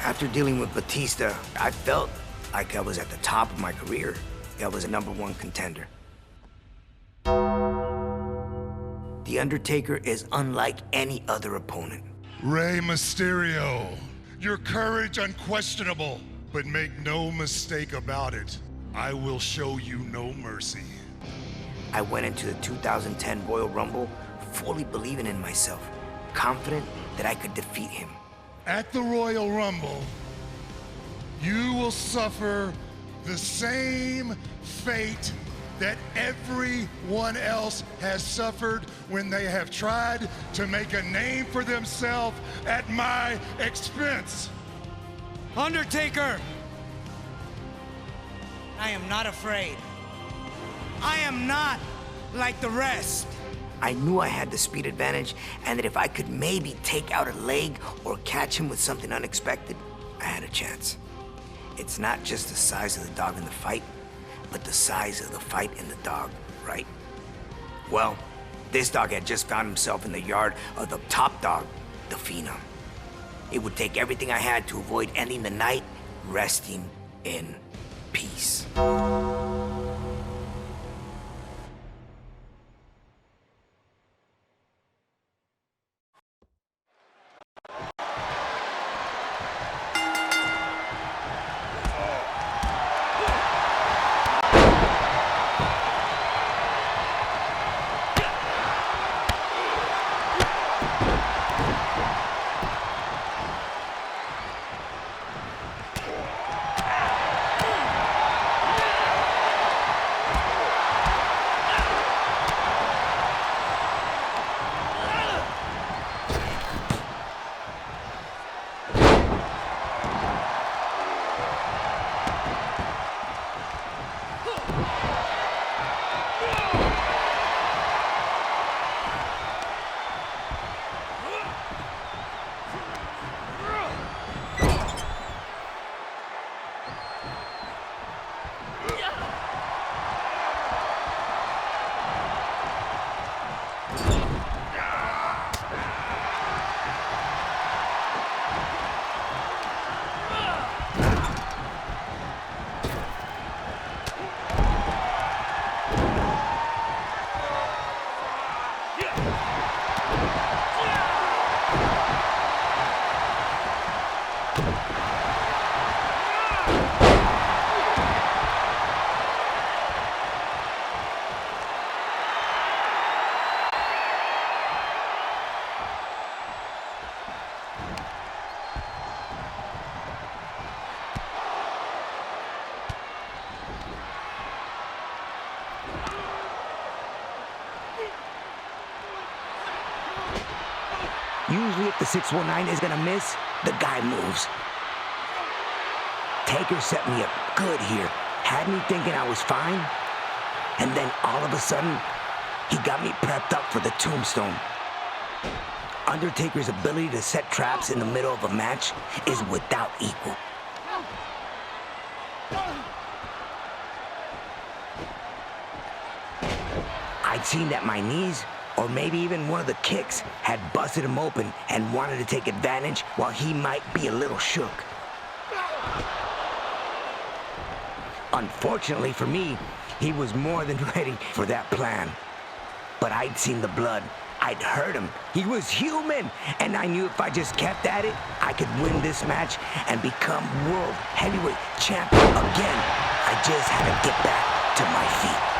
After dealing with Batista, I felt like I was at the top of my career. I was a #1 contender. The Undertaker is unlike any other opponent. Rey Mysterio, your courage unquestionable, but make no mistake about it, I will show you no mercy. I went into the 2010 Royal Rumble fully believing in myself, confident that I could defeat him. At the Royal Rumble, you will suffer the same fate that everyone else has suffered when they have tried to make a name for themselves at my expense. Undertaker! I am not afraid. I am not like the rest. I knew I had the speed advantage, and that if I could maybe take out a leg or catch him with something unexpected, I had a chance. It's not just the size of the dog in the fight, but the size of the fight in the dog, right? Well, this dog had just found himself in the yard of the top dog, the Phenom. It would take everything I had to avoid ending the night resting in peace. Usually if the 619 is gonna miss, the guy moves. Taker set me up good here. Had me thinking I was fine. And then all of a sudden, he got me prepped up for the tombstone. Undertaker's ability to set traps in the middle of a match is without equal. I'd seen that my knees, or maybe even one of the kicks, had busted him open and wanted to take advantage while he might be a little shook. Unfortunately for me, he was more than ready for that plan. But I'd seen the blood. I'd heard him. He was human. And I knew if I just kept at it, I could win this match and become world heavyweight champion again. I just had to get back to my feet.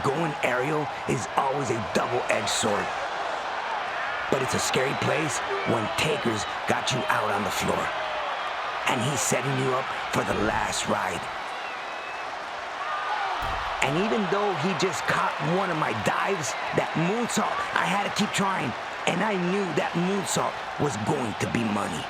going aerial is always a double-edged sword. But it's a scary place when Taker's got you out on the floor. And he's setting you up for the last ride. And even though he just caught one of my dives, that moonsault, I had to keep trying. And I knew that moonsault was going to be money.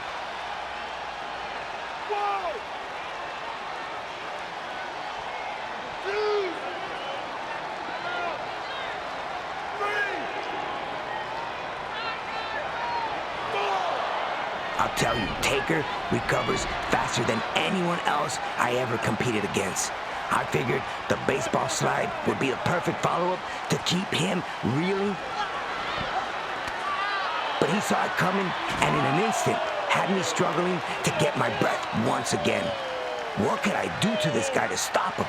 I'll tell you, Taker recovers faster than anyone else I ever competed against. I figured the baseball slide would be the perfect follow-up to keep him reeling. But he saw it coming, and in an instant, had me struggling to get my breath once again. What could I do to this guy to stop him?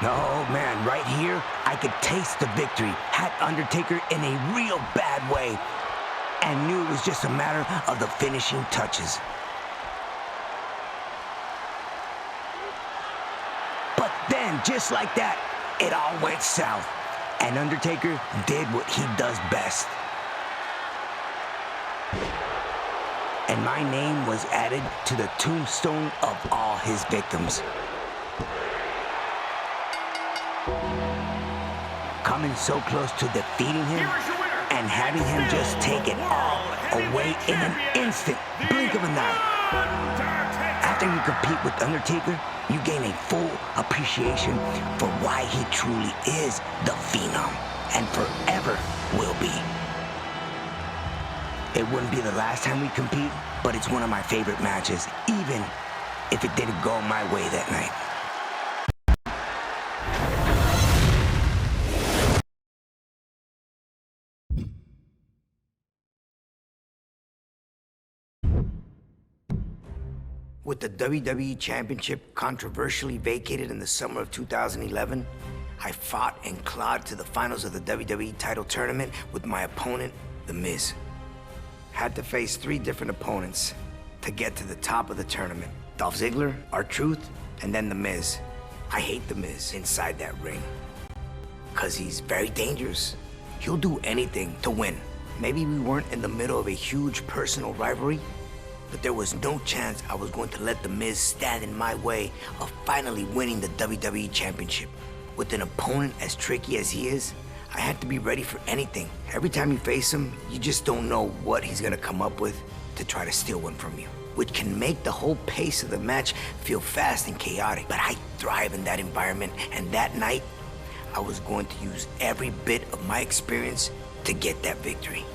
No, man, right here, I could taste the victory. Had Undertaker in a real bad way. And knew it was just a matter of the finishing touches. But then, just like that, it all went south. And Undertaker did what he does best. And my name was added to the tombstone of all his victims. Coming so close to defeating him and having him just take it all away in an instant blink of an eye. After you compete with Undertaker, you gain a full appreciation for why he truly is the Phenom and forever will be. It wouldn't be the last time we compete, but it's one of my favorite matches, even if it didn't go my way that night. With the WWE Championship controversially vacated in the summer of 2011, I fought and clawed to the finals of the WWE title tournament with my opponent, The Miz. Had to face 3 different opponents to get to the top of the tournament. Dolph Ziggler, R-Truth, and then The Miz. I hate The Miz inside that ring, 'cause he's very dangerous. He'll do anything to win. Maybe we weren't in the middle of a huge personal rivalry, but there was no chance I was going to let The Miz stand in my way of finally winning the WWE Championship. With an opponent as tricky as he is, I had to be ready for anything. Every time you face him, you just don't know what he's gonna come up with. to try to steal one from you, which can make the whole pace of the match feel fast and chaotic. But I thrive in that environment, and that night, I was going to use every bit of my experience to get that victory.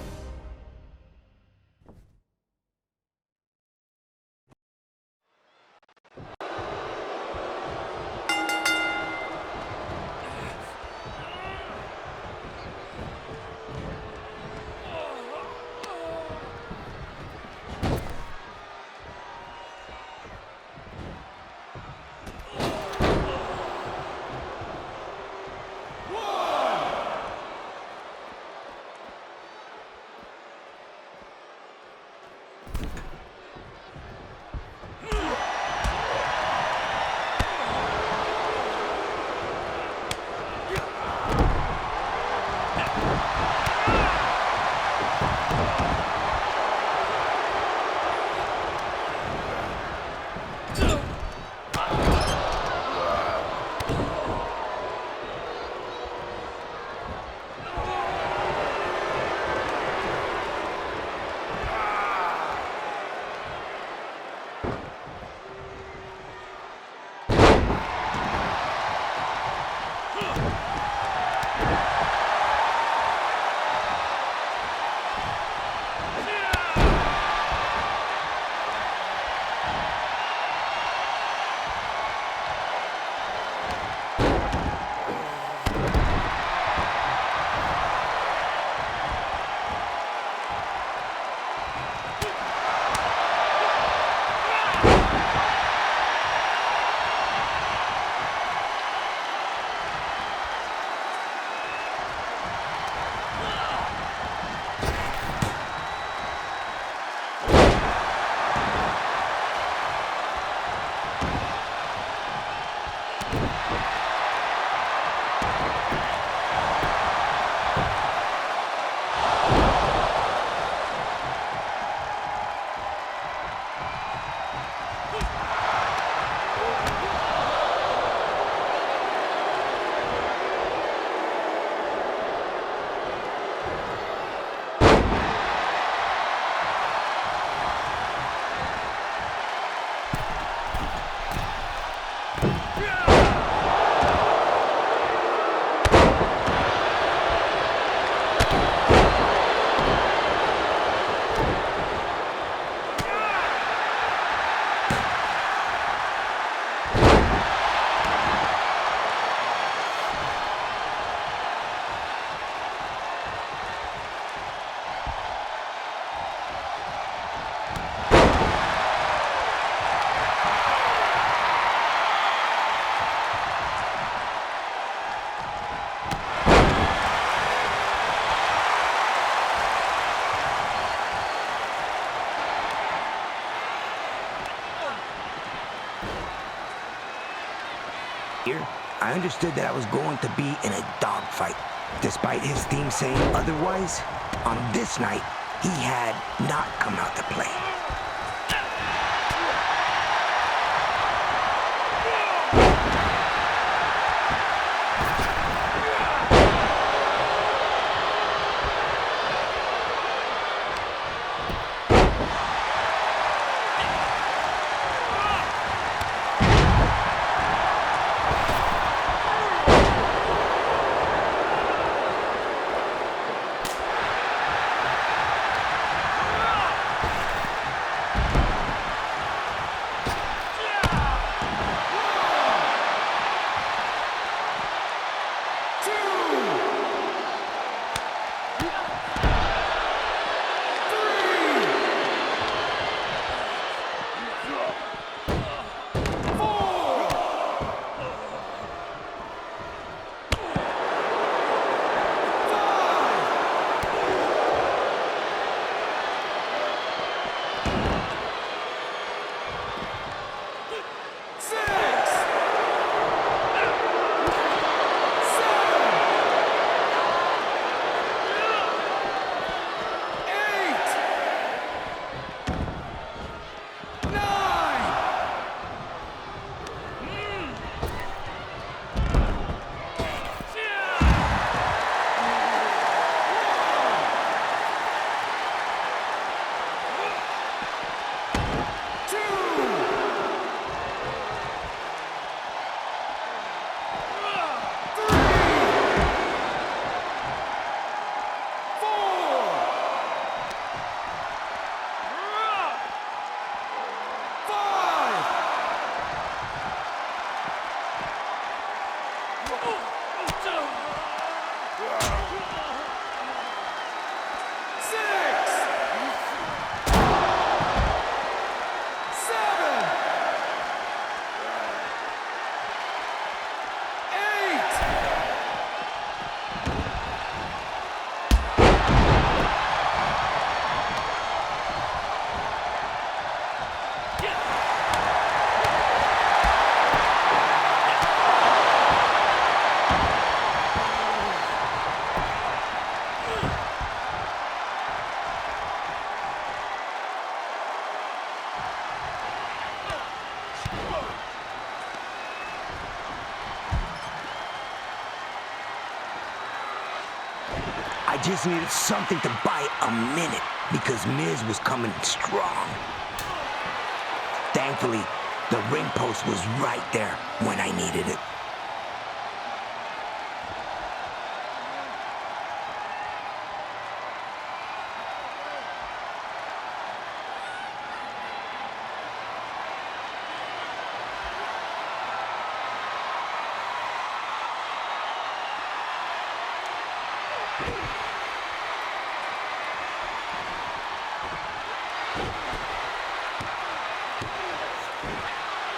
I understood that I was going to be in a dogfight. Despite his team saying otherwise, on this night, he had not come out to play. just needed something to buy a minute because Miz was coming strong. Thankfully, the ring post was right there when I needed it.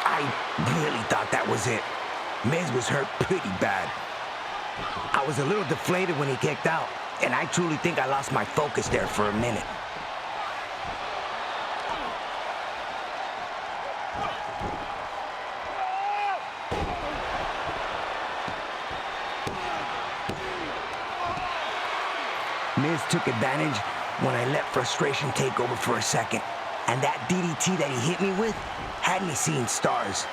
I really thought that was it. Miz was hurt pretty bad. I was a little deflated when he kicked out, and I truly think I lost my focus there for a minute. Miz took advantage when I let frustration take over for a second. And that DDT that he hit me with had me seeing stars.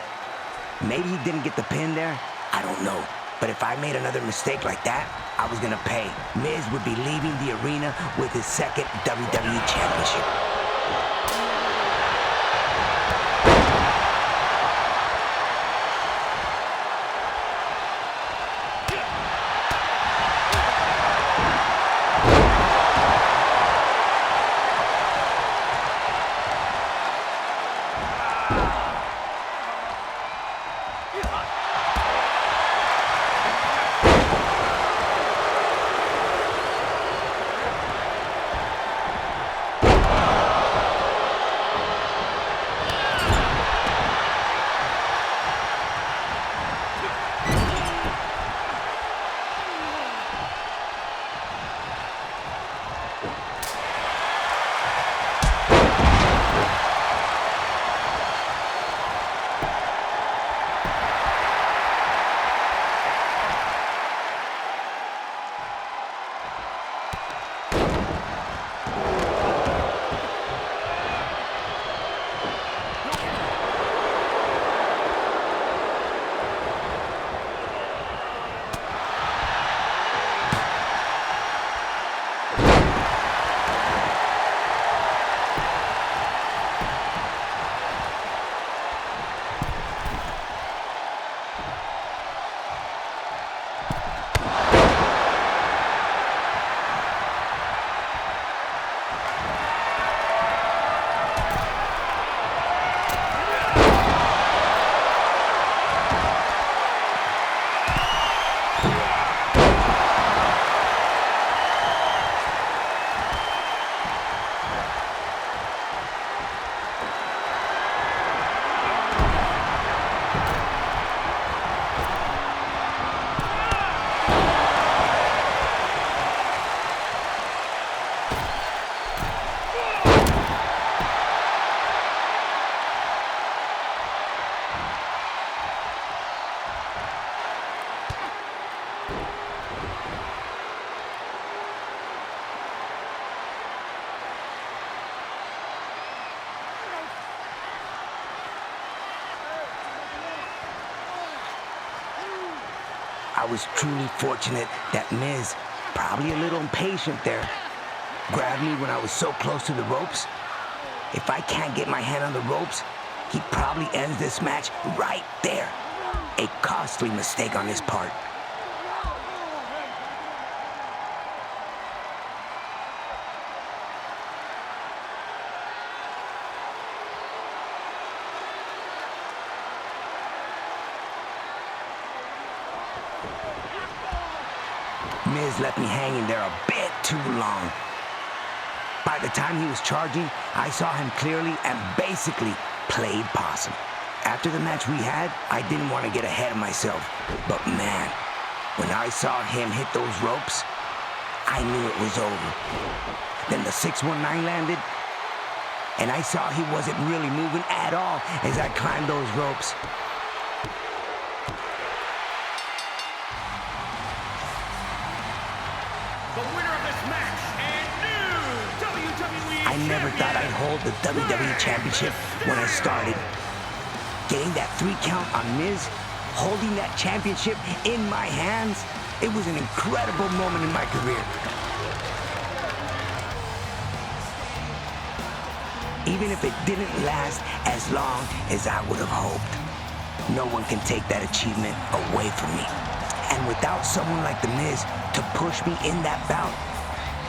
Maybe he didn't get the pin there, I don't know. But if I made another mistake like that, I was gonna pay. Miz would be leaving the arena with his second WWE Championship. I was truly fortunate that Miz, probably a little impatient there, grabbed me when I was so close to the ropes. If I can't get my hand on the ropes, he probably ends this match right there. A costly mistake on his part. Miz left me hanging there a bit too long. By the time he was charging, I saw him clearly and basically played possum. After the match we had, I didn't want to get ahead of myself. But man, when I saw him hit those ropes, I knew it was over. Then the 619 landed, and I saw he wasn't really moving at all as I climbed those ropes. The winner of this match and new WWE I never thought I'd hold the WWE Championship when I started. Getting that 3 count on Miz, holding that championship in my hands, it was an incredible moment in my career. even if it didn't last as long as I would have hoped. No one can take that achievement away from me. And without someone like The Miz to push me in that bout,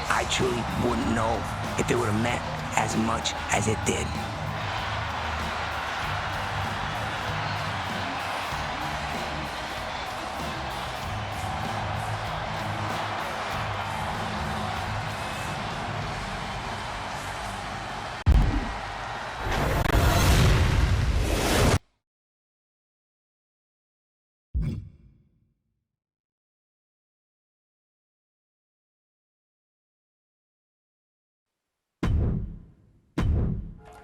I truly wouldn't know if it would have meant as much as it did.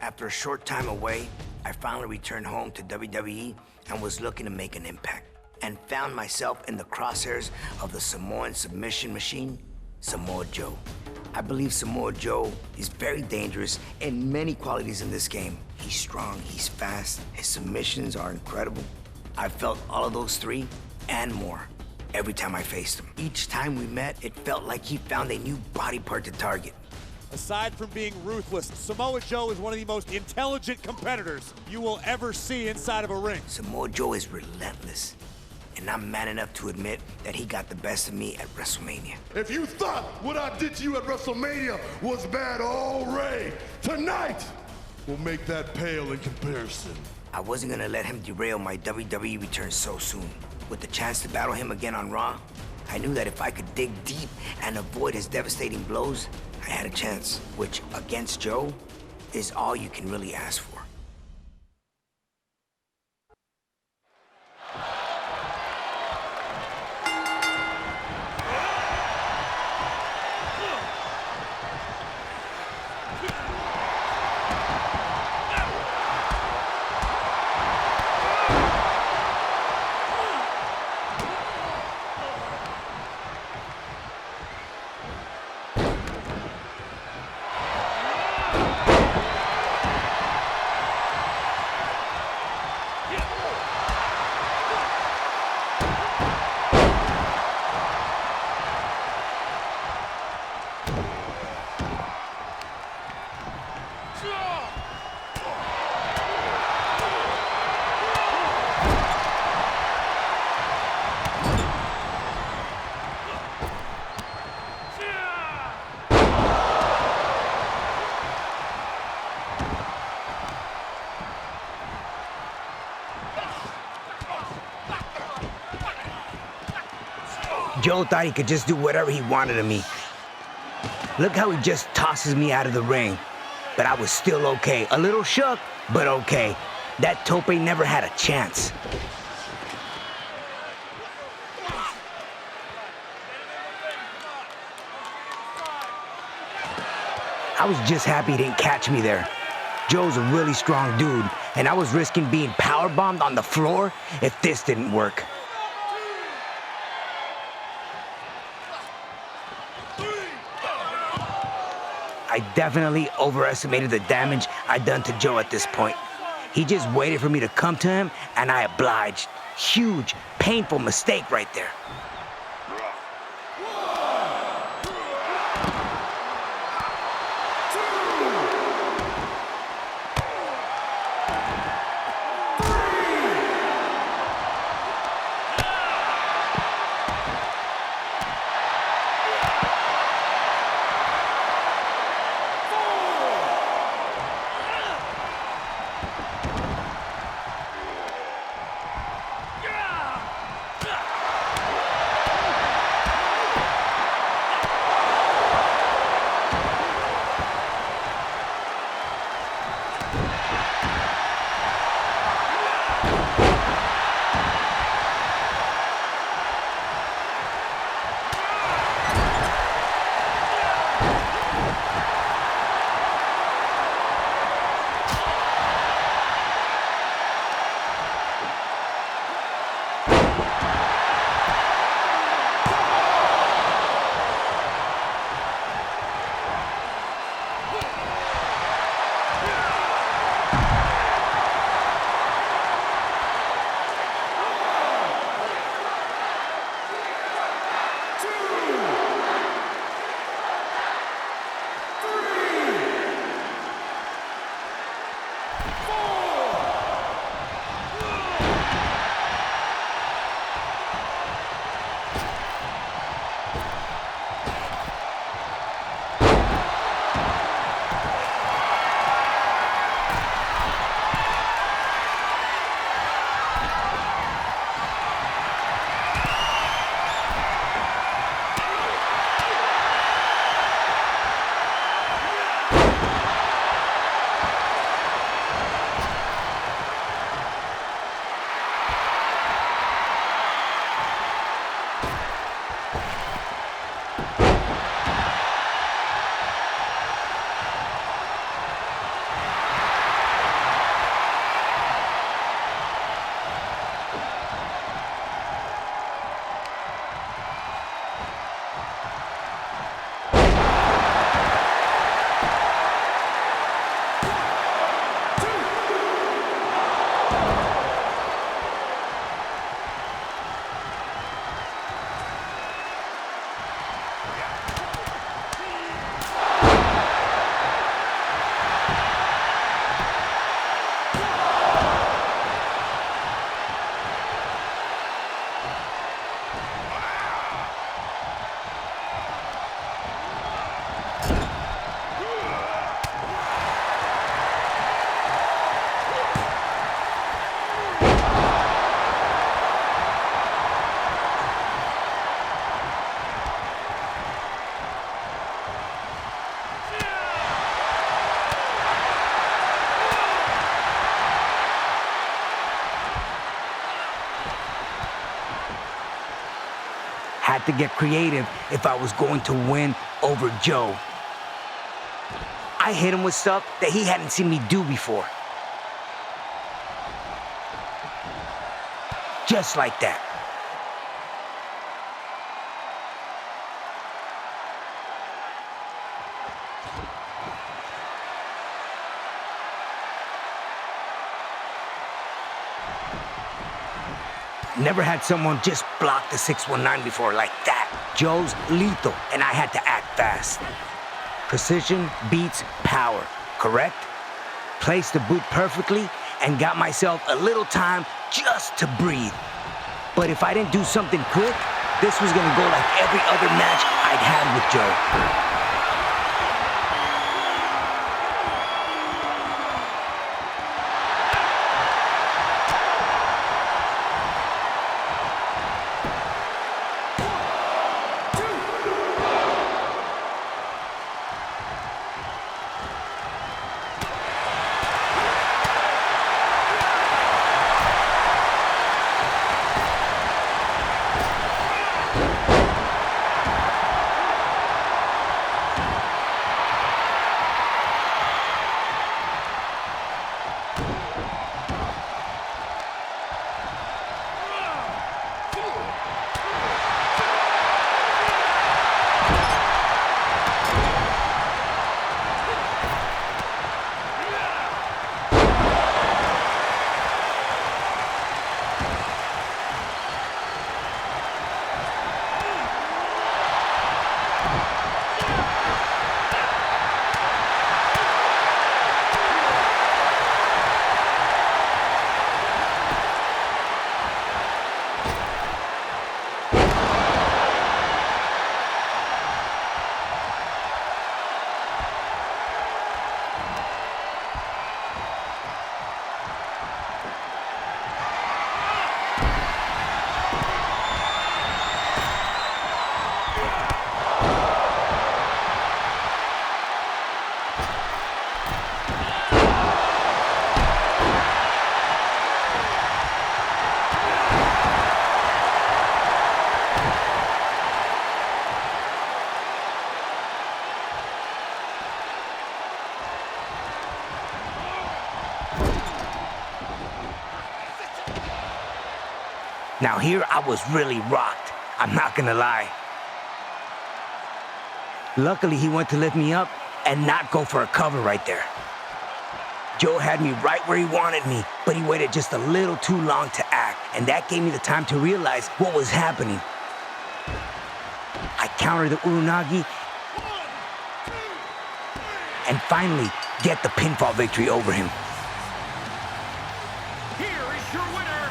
After a short time away, I finally returned home to WWE and was looking to make an impact, and found myself in the crosshairs of the Samoan submission machine, Samoa Joe. I believe Samoa Joe is very dangerous in many qualities in this game. He's strong, he's fast, his submissions are incredible. I felt all of those three and more every time I faced him. Each time we met, it felt like he found a new body part to target. Aside from being ruthless, Samoa Joe is one of the most intelligent competitors you will ever see inside of a ring. Samoa Joe is relentless, and I'm man enough to admit that he got the best of me at WrestleMania. If you thought what I did to you at WrestleMania was bad, oh Ray, tonight will make that pale in comparison. I wasn't gonna let him derail my WWE return so soon. With the chance to battle him again on Raw, I knew that if I could dig deep and avoid his devastating blows, I had a chance, which, against Joe, is all you can really ask for. Joe thought he could just do whatever he wanted of me. Look how he just tosses me out of the ring. But I was still okay. A little shook, but okay. That tope never had a chance. I was just happy he didn't catch me there. Joe's a really strong dude, and I was risking being powerbombed on the floor if this didn't work. I definitely overestimated the damage I'd done to Joe at this point. He just waited for me to come to him, and I obliged. Huge, painful mistake right there. have to get creative if I was going to win over Joe. I hit him with stuff that he hadn't seen me do before. Just like that. Never had someone just block the 619 before like that. Joe's lethal, and I had to act fast. Precision beats power, correct? Placed the boot perfectly and got myself a little time just to breathe. But if I didn't do something quick, this was gonna go like every other match I'd had with Joe. Now here I was really rocked, I'm not gonna lie. Luckily he went to lift me up and not go for a cover right there. Joe had me right where he wanted me, but he waited just a little too long to act, and that gave me the time to realize what was happening. I countered the Urunagi and finally get the pinfall victory over him.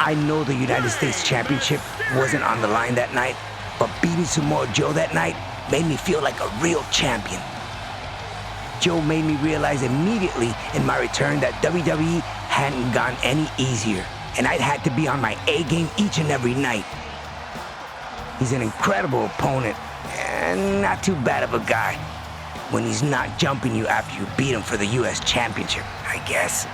I know the United States Championship wasn't on the line that night, but beating Samoa Joe that night made me feel like a real champion. Joe made me realize immediately in my return that WWE hadn't gone any easier, and I'd had to be on my A game each and every night. He's an incredible opponent, and not too bad of a guy when he's not jumping you after you beat him for the US Championship, I guess.